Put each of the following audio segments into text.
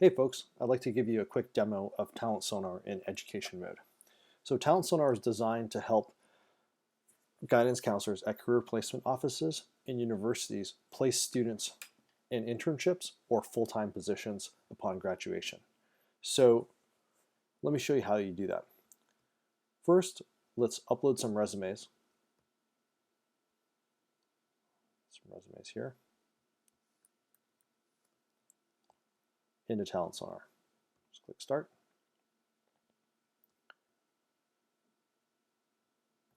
Hey folks, I'd like to give you a quick demo of Talent Sonar in education mode. So Talent Sonar is designed to help guidance counselors at career placement offices and universities place students in internships or full-time positions upon graduation. So let me show you how you do that. First, let's upload some resumes. Some resumes here into Talent Sonar. Just click Start.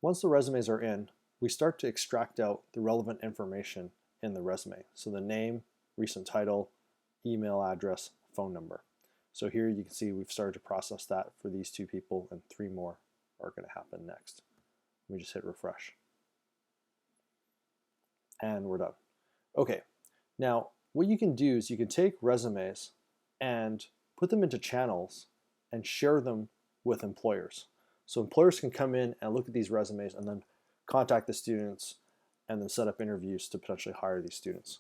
Once the resumes are in, we start to extract out the relevant information in the resume. So the name, recent title, email address, phone number. So here you can see we've started to process that for these two people, and 3 more are going to happen next. Let me just hit refresh. And we're done. Okay, now what you can do is you can take resumes and put them into channels and share them with employers. So employers can come in and look at these resumes and then contact the students and then set up interviews to potentially hire these students.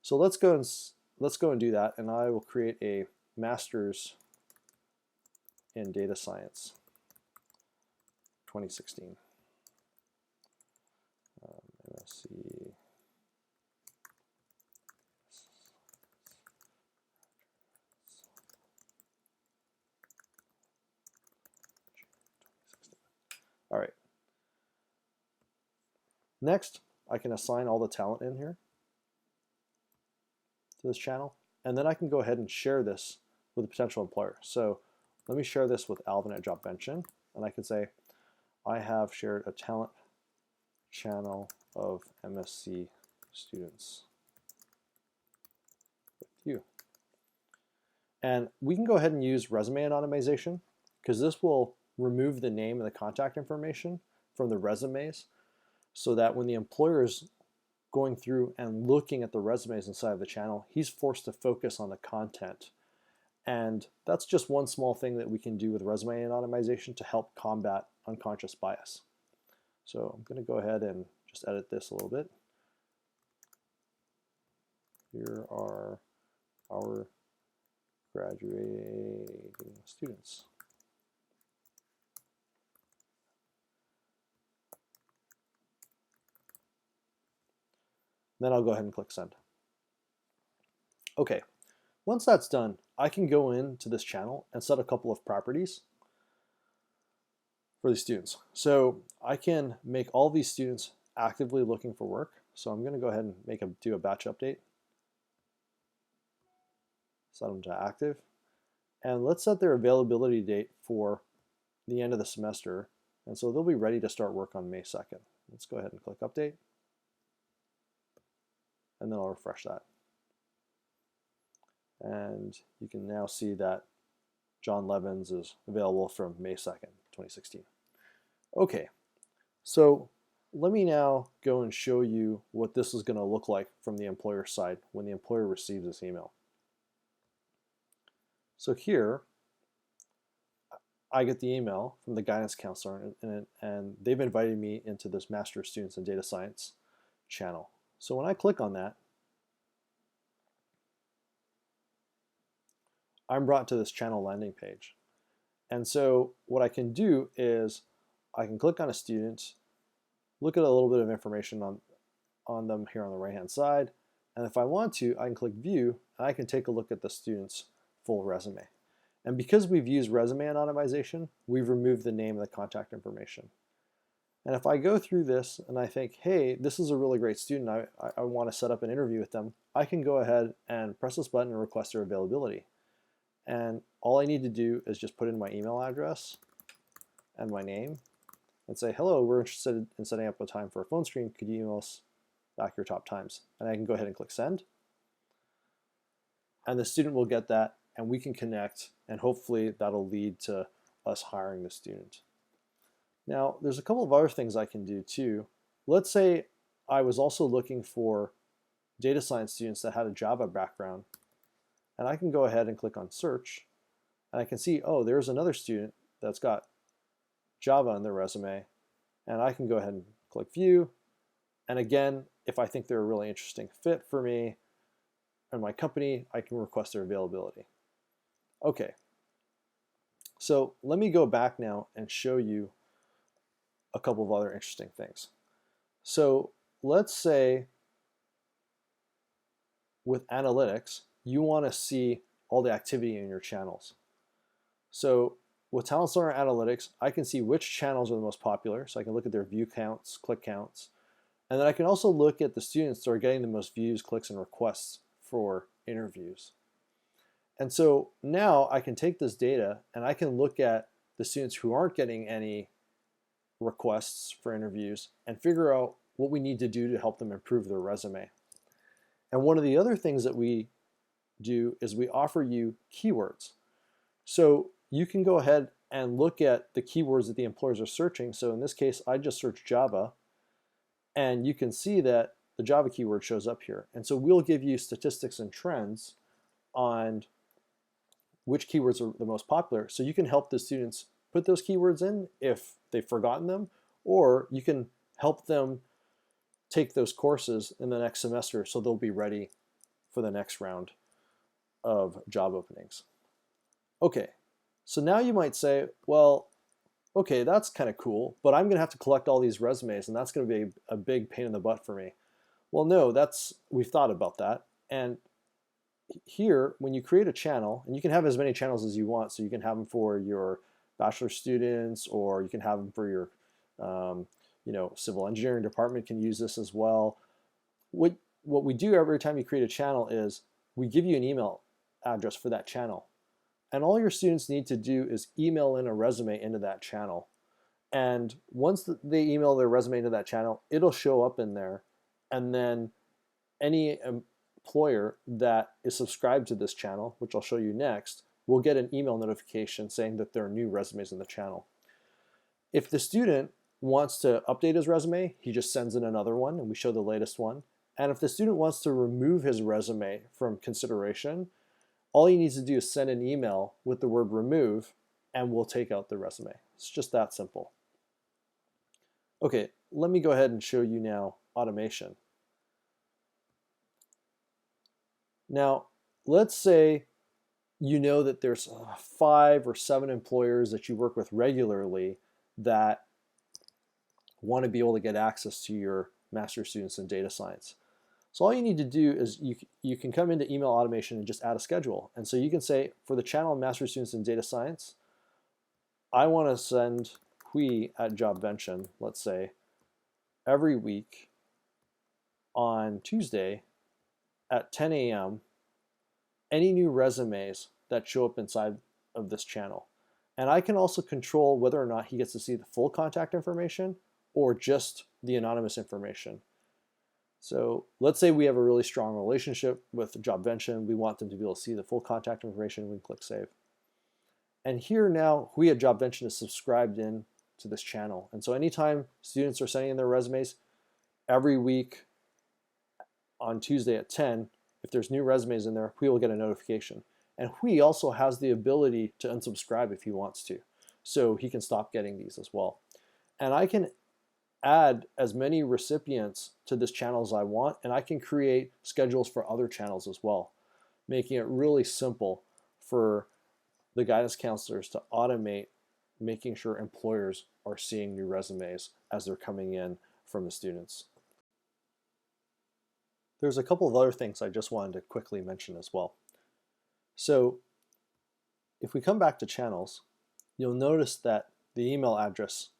So let's go and do that, and I will create a master's in data science 2016. MSc. All right. Next, I can assign all the talent in here to this channel, and then I can go ahead and share this with a potential employer. So let me share this with Alvin at JobVention, and I can say, I have shared a talent channel of MSc students with you. And we can go ahead and use resume anonymization, because this will remove the name and the contact information from the resumes, so that when the employer is going through and looking at the resumes inside of the channel, he's forced to focus on the content. And that's just one small thing that we can do with resume anonymization to help combat unconscious bias. So I'm going to go ahead and just edit this a little bit. Here are our graduating students. Then I'll go ahead and click send. Okay, once that's done, I can go into this channel and set a couple of properties for the students. So I can make all these students actively looking for work. So I'm going to go ahead and do a batch update. Set them to active. And let's set their availability date for the end of the semester. And so they'll be ready to start work on May 2nd. Let's go ahead and click update. And then I'll refresh that. And you can now see that John Levins is available from May 2nd, 2016. Okay, so let me now go and show you what this is going to look like from the employer side when the employer receives this email. So here, I get the email from the guidance counselor, and they've invited me into this Master of Students in Data Science channel. So when I click on that, I'm brought to this channel landing page. And so what I can do is I can click on a student, look at a little bit of information on them here on the right hand side, and if I want to, I can click view and I can take a look at the student's full resume. And because we've used resume anonymization, we've removed the name and the contact information. And if I go through this and I think, hey, this is a really great student, I want to set up an interview with them, I can go ahead and press this button and request their availability. And all I need to do is just put in my email address and my name and say, hello, we're interested in setting up a time for a phone screen. Could you email us back your top times? And I can go ahead and click send. And the student will get that, and we can connect, and hopefully that'll lead to us hiring the student. Now, there's a couple of other things I can do too. Let's say I was also looking for data science students that had a Java background, and I can go ahead and click on search, and I can see, oh, there's another student that's got Java on their resume, and I can go ahead and click view. And again, if I think they're a really interesting fit for me and my company, I can request their availability. Okay, so let me go back now and show you a couple of other interesting things. So let's say with analytics, you want to see all the activity in your channels. So with Talent Learner Analytics, I can see which channels are the most popular. So I can look at their view counts, click counts, and then I can also look at the students that are getting the most views, clicks, and requests for interviews. And so now I can take this data and I can look at the students who aren't getting any requests for interviews and figure out what we need to do to help them improve their resume. And one of the other things that we do is we offer you keywords. So you can go ahead and look at the keywords that the employers are searching. So in this case, I just searched Java, and you can see that the Java keyword shows up here. And so we'll give you statistics and trends on which keywords are the most popular. So you can help the students put those keywords in if they've forgotten them, or you can help them take those courses in the next semester so they'll be ready for the next round of job openings. Okay, so now you might say, well, okay, that's kind of cool, but I'm going to have to collect all these resumes, and that's going to be a big pain in the butt for me. Well, no, we've thought about that. And here, when you create a channel, and you can have as many channels as you want, so you can have them for your bachelor students, or you can have them for your civil engineering department can use this as well. What we do every time you create a channel is we give you an email address for that channel. And all your students need to do is email in a resume into that channel. And once they email their resume into that channel, it'll show up in there. And then any employer that is subscribed to this channel, which I'll show you next, will get an email notification saying that there are new resumes in the channel. If the student wants to update his resume, he just sends in another one and we show the latest one. And if the student wants to remove his resume from consideration, all he needs to do is send an email with the word remove and we'll take out the resume. It's just that simple. Okay, let me go ahead and show you now automation. Now, let's say you know that there's 5 or 7 employers that you work with regularly that want to be able to get access to your master's students in data science. So all you need to do is you can come into email automation and just add a schedule. And so you can say, for the channel master's students in data science, I want to send Hui at Jobvention, let's say, every week on Tuesday at 10 a.m. any new resumes that show up inside of this channel. And I can also control whether or not he gets to see the full contact information or just the anonymous information. So let's say we have a really strong relationship with Jobvention. We want them to be able to see the full contact information. We can click save. And here now, Hui at Jobvention is subscribed in to this channel. And so anytime students are sending in their resumes, every week on Tuesday at 10, if there's new resumes in there, Hui will get a notification. And Hui also has the ability to unsubscribe if he wants to. So he can stop getting these as well. And I can add as many recipients to this channel as I want, and I can create schedules for other channels as well, making it really simple for the guidance counselors to automate making sure employers are seeing new resumes as they're coming in from the students. There's a couple of other things I just wanted to quickly mention as well. So if we come back to channels, you'll notice that the email address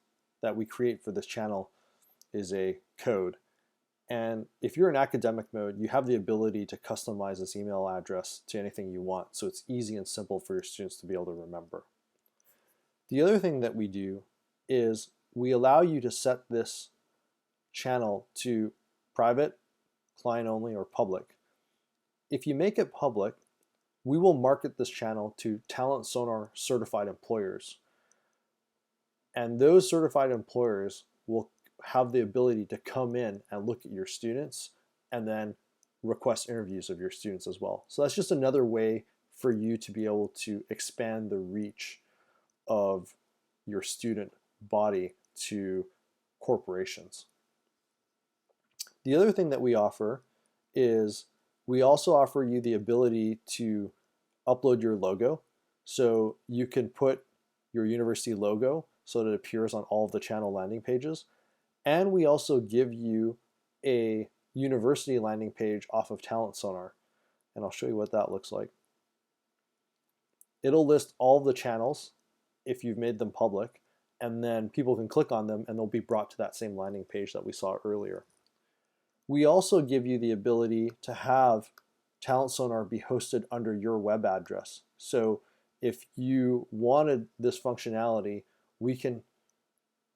that we create for this channel is a code. And if you're in academic mode, you have the ability to customize this email address to anything you want. So it's easy and simple for your students to be able to remember. The other thing that we do is we allow you to set this channel to private, client only, or public. If you make it public, we will market this channel to Talent Sonar certified employers. And those certified employers will have the ability to come in and look at your students and then request interviews of your students as well. So that's just another way for you to be able to expand the reach of your student body to corporations. The other thing that we offer is we also offer you the ability to upload your logo. So you can put your university logo so that it appears on all of the channel landing pages. And we also give you a university landing page off of Talent Sonar. And I'll show you what that looks like. It'll list all of the channels if you've made them public, and then people can click on them and they'll be brought to that same landing page that we saw earlier. We also give you the ability to have Talent Sonar be hosted under your web address. So if you wanted this functionality, we can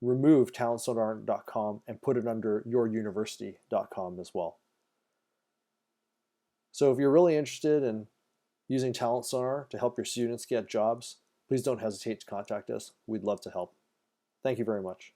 remove talentsonar.com and put it under youruniversity.com as well. So if you're really interested in using Talent Sonar to help your students get jobs, please don't hesitate to contact us. We'd love to help. Thank you very much.